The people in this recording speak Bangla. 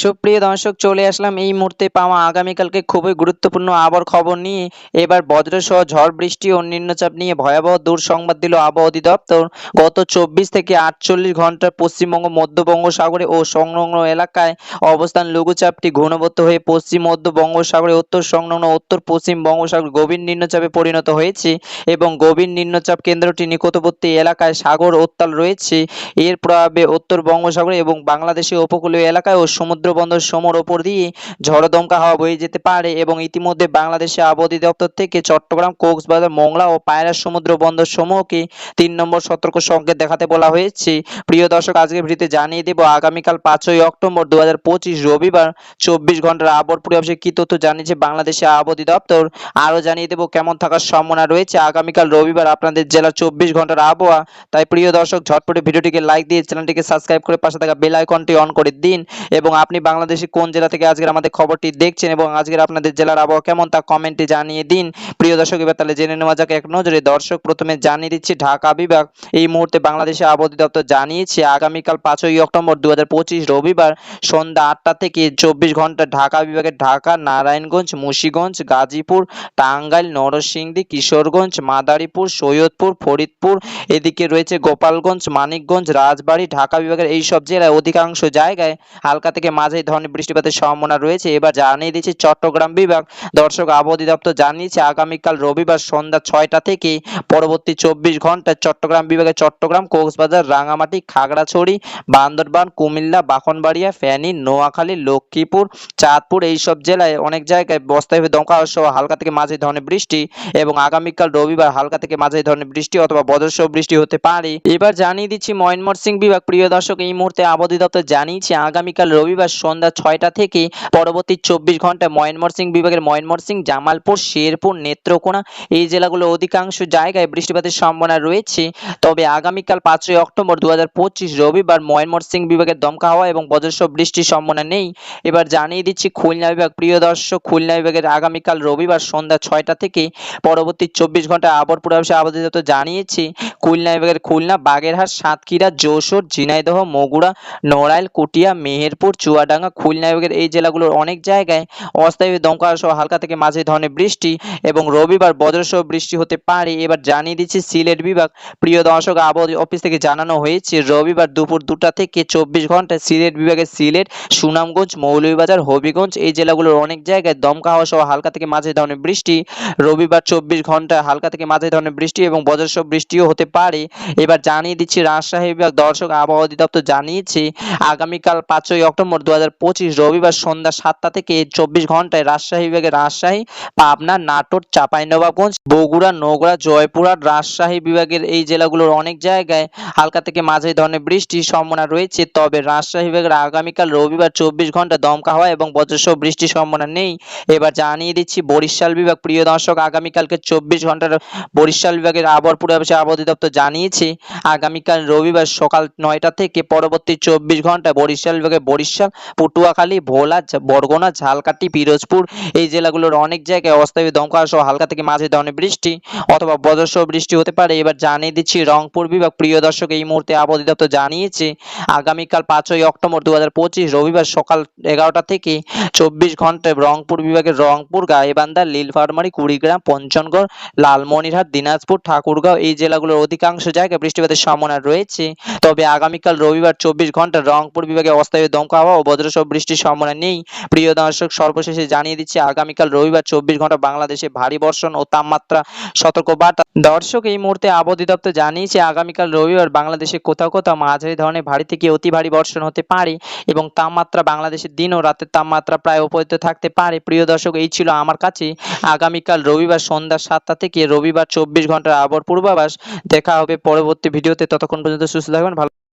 সুপ্রিয় দর্শক, চলে আসলাম এই মুহূর্তে পাওয়া আগামীকালকে খুবই গুরুত্বপূর্ণ আবহাওয়ার খবর নিয়ে। এবার বজ্রসহ ঝড় বৃষ্টি ও নিম্নচাপ নিয়ে ভয়াবহ দুঃসংবাদ দিল আবহাওয়া অধিদপ্তর। গত 24 থেকে 48 ঘন্টার পশ্চিমবঙ্গ মধ্য বঙ্গোসাগরে ও সংলগ্ন এলাকায় অবস্থান লঘুচাপটি ঘনীভূত হয়ে পশ্চিম মধ্য বঙ্গোসাগরে উত্তর সংলগ্ন উত্তর পশ্চিম বঙ্গোসাগর গভীর নিম্নচাপে পরিণত হয়েছে এবং গভীর নিম্নচাপ কেন্দ্রটি নিকটবর্তী এলাকায় সাগর উত্তাল রয়েছে। এর প্রভাবে উত্তর বঙ্গোসাগর এবং বাংলাদেশের উপকূলীয় এলাকায় ও সমুদ্র বন্দর সমূহের ওপর দিয়ে ঝড়ো দমকা হাওয়া বয়ে যেতে পারে এবং ইতিমধ্যে বাংলাদেশের আবহাওয়া অধিদপ্তর থেকে চট্টগ্রাম, কক্সবাজার, মোংলা ও পায়রা সমুদ্র বন্দর সমূহকে 3 নম্বর সতর্ক সংকেত দেখাতে বলা হয়েছে। প্রিয় দর্শক, আজকের ভিডিওতে জানিয়ে দেব আগামীকাল 5ই অক্টোবর 2025 রবিবার 24 ঘন্টার আবহাওয়ার পূর্বাভাসে কি তথ্য জানিয়েছে বাংলাদেশের আবহাওয়া অধিদপ্তর। আরও জানিয়ে দেব কেমন থাকার সম্ভাবনা রয়েছে আগামীকাল রবিবার আপনাদের জেলার 24 ঘন্টার আবহাওয়া। তাই প্রিয় দর্শক, ঝটপটে ভিডিওটিকে লাইক দিয়ে চ্যানেলটিকে সাবস্ক্রাইব করে পাশে থাকা বেল আইকনটি অন করে দিন এবং আপনি বাংলাদেশের কোন জেলা থেকে আজকের আমাদের খবরটি দেখছেন এবং আজকের আপনাদের জেলার আবহাওয়া কেমন তা কমেন্টে জানিয়ে দিন। প্রিয় দর্শক, এবার তাহলে জেনে নেওয়া যাক এক নজরে। দর্শক, প্রথমে জানিয়ে দিচ্ছি ঢাকা বিভাগ এই মুহূর্তে বাংলাদেশের আবহাওয়া অধিদপ্তর জানিয়েছে আগামীকাল 5ই অক্টোবর 2025 রবিবার সন্ধ্যা 8টা থেকে 24 ঘন্টা ঢাকা বিভাগের ঢাকা, নারায়ণগঞ্জ, মুন্সিগঞ্জ, গাজীপুর, টাঙ্গাইল, নরসিংদী, কিশোরগঞ্জ, মাদারীপুর, সৈয়দপুর, ফরিদপুর, এদিকে রয়েছে গোপালগঞ্জ, মানিকগঞ্জ, রাজবাড়ী, ঢাকা বিভাগের এই সব জেলায় অধিকাংশ জায়গায় হালকা থেকে মাঝারি ধরনের বৃষ্টিপাতের সম্ভাবনা রয়েছে। এবার জানিয়ে দিচ্ছি চট্টগ্রাম বিভাগ। দর্শক, আবহাওয়া অধিদপ্তর জানিয়েছে আগামীকাল রবিবার সন্ধ্যা 6টা থেকে পরবর্তী 24 ঘন্টায় চট্টগ্রাম বিভাগে চট্টগ্রাম, কক্সবাজার, রাঙামাটি, খাগড়াছড়ি, বান্দরবান, কুমিল্লা, ব্রাহ্মণবাড়িয়া, ফেনী, নোয়াখালী, লক্ষ্মীপুর, চাঁদপুর এই সব জেলায় অনেক জায়গায় বস্তায় দমকা সহ হালকা থেকে মাঝারি ধরনের বৃষ্টি এবং আগামীকাল রবিবার হালকা থেকে মাঝারি ধরনের বৃষ্টি অথবা বজ্রসহ বৃষ্টি হতে পারে। এবার জানিয়ে দিচ্ছি ময়মনসিংহ বিভাগ। প্রিয় দর্শক, এই মুহূর্তে আবহাওয়া অধিদপ্তর জানিয়েছে আগামীকাল রবিবার সন্ধ্যা 6টা থেকে পরবর্তী 24 ঘন্টায় ময়মনসিংহ বিভাগের ময়মনসিংহ, জামালপুর, শেরপুর, নেত্রকোনা এই জেলাগুলো অধিকাংশ জায়গায় বৃষ্টিপাতের সম্ভাবনা রয়েছে। তবে আগামীকাল 5ই অক্টোবর 2025 রবিবার ময়মনসিংহ বিভাগের দমকা হাওয়া এবং বজ্রসহ বৃষ্টির সম্ভাবনা নেই। এবার জানিয়ে দিচ্ছি খুলনা বিভাগ। প্রিয় দর্শক, খুলনা বিভাগের আগামীকাল রবিবার সন্ধ্যা 6টা থেকে পরবর্তী 24 ঘন্টা আবহাওয়ার পূর্বাভাসে আবহাওয়া অধিদপ্তর জানিয়েছে খুলনা বিভাগের খুলনা, বাগেরহাট, সাতক্ষীরা, যশোর, ঝিনাইদহ, বগুড়া, নড়াইল, কুটিয়া, মেহেরপুর, চুয়াডাঙ্গা, খুলনা বিভাগের এই জেলাগুলোর অনেক জায়গায় অস্থায়ী দমকা সহ হালকা থেকে মাঝারি ধরনের বৃষ্টি এবং রবিবার বজ্রসহ বৃষ্টি হতে পারে। এবার জানিয়ে দিচ্ছি সিলেট বিভাগ। প্রিয় দর্শক, আবহাওয়া অফিস থেকে জানানো হয়েছে রবিবার দুপুর 2টা থেকে 24 ঘন্টায় সিলেট বিভাগের সিলেট, সুনামগঞ্জ, মৌলভীবাজার, হবিগঞ্জ এই জেলাগুলোর অনেক জায়গায় দমকা হাওয়া সহ হালকা থেকে মাঝারি ধরনের বৃষ্টি রবিবার 24 ঘন্টায় হালকা থেকে মাঝারি ধরনের বৃষ্টি এবং বজ্রসহ বৃষ্টিও হতে পারে। এবার জানিয়ে দিচ্ছি রাজশাহী বিভাগ। দর্শক, আবহাওয়া অধিদপ্তর জানিয়েছে আগামীকাল 5ই অক্টোবর 2025 রবিবার সন্ধ্যা 7টা থেকে 24 ঘন্টায় রাজশাহী বিভাগের রাজশাহী, পাবনা, নাটোর, চাঁপাইনবাবগঞ্জ, বগুড়া, নওগাঁ, জয়পুরহাট, রাজশাহী বিভাগের এই জেলাগুলোর অনেক জায়গায় হালকা থেকে মাঝারি ধরনের বৃষ্টির সম্ভাবনা রয়েছে। তবে রাজশাহী বিভাগের আগামীকাল রবিবার 24 ঘন্টা দমকা হাওয়া এবং বজ্রসহ বৃষ্টির সম্ভাবনা নেই। এবার জানিয়ে দিচ্ছি বরিশাল বিভাগ। প্রিয় দর্শক, আগামীকালকে 24 ঘন্টার বরিশাল বিভাগের আবহাওয়ার পূর্বাভাসে আবহাওয়া অধিদপ্তর জানিয়েছে আগামীকাল রবিবার সকাল 9টা থেকে পরবর্তী 24 ঘন্টায় বরিশাল বিভাগে বরিশাল, পটুয়াখালী, ভোলা, বরগুনা, ঝালকাঠি, পিরোজপুর এই জেলাগুলোর অনেক জায়গায় অস্থায়ী দমকা সহ হালকা থেকে মাঝারি ধরনের বৃষ্টি অথবা বজ্রসহ বৃষ্টি হতে পারে। এবার জানিয়ে দিচ্ছি রংপুর বিভাগ। প্রিয় দর্শক, এই মুহূর্তে আবহাওয়া অধিদপ্তর জানিয়েছে আগামীকাল 5ই অক্টোবর 2025 রবিবার সকাল 11টা থেকে 24 ঘন্টায় রংপুর বিভাগের রংপুর, গাইবান্ধা, নীলফামারী, কুড়িগ্রাম, পঞ্চগড়, লালমনিরহাট, দিনাজপুর, ঠাকুরগাঁও এই জেলাগুলোর অধিকাংশ জায়গায় বৃষ্টিপাতের সম্ভাবনা রয়েছে। তবে আগামীকাল রবিবার 24 ঘন্টা রংপুর বিভাগে অস্থায়ী দমকা হাওয়া ও বজ্রসহ বৃষ্টির সম্ভাবনা নেই। প্রিয় দর্শক, সর্বশেষে জানিয়ে দিচ্ছি আগামীকাল রবিবার 24 ঘন্টা বাংলাদেশে ভারী বর্ষণ ও তাপমাত্রা সতর্কবার্তা। দর্শক, এই মুহূর্তে আবহাওয়া অধিদপ্তর জানিয়েছে আগামীকাল রবিবার বাংলাদেশে কোথাও কোথাও মাঝারি ধরনের ভারী থেকে অতি ভারী বর্ষণ হতে পারে এবং তাপমাত্রা বাংলাদেশের দিন ও রাতের তাপমাত্রা প্রায় অপরিবর্তিত থাকতে পারে। প্রিয় দর্শক, এই ছিল আমার কাছে আগামীকাল রবিবার সন্ধ্যা 7টা থেকে রবিবার 24 ঘন্টার আবহাওয়ার পূর্বাভাস। দেখা হবে পরবর্তী ভিডিওতে। ততক্ষণ পর্যন্ত সুস্থ থাকবেন, ভালো।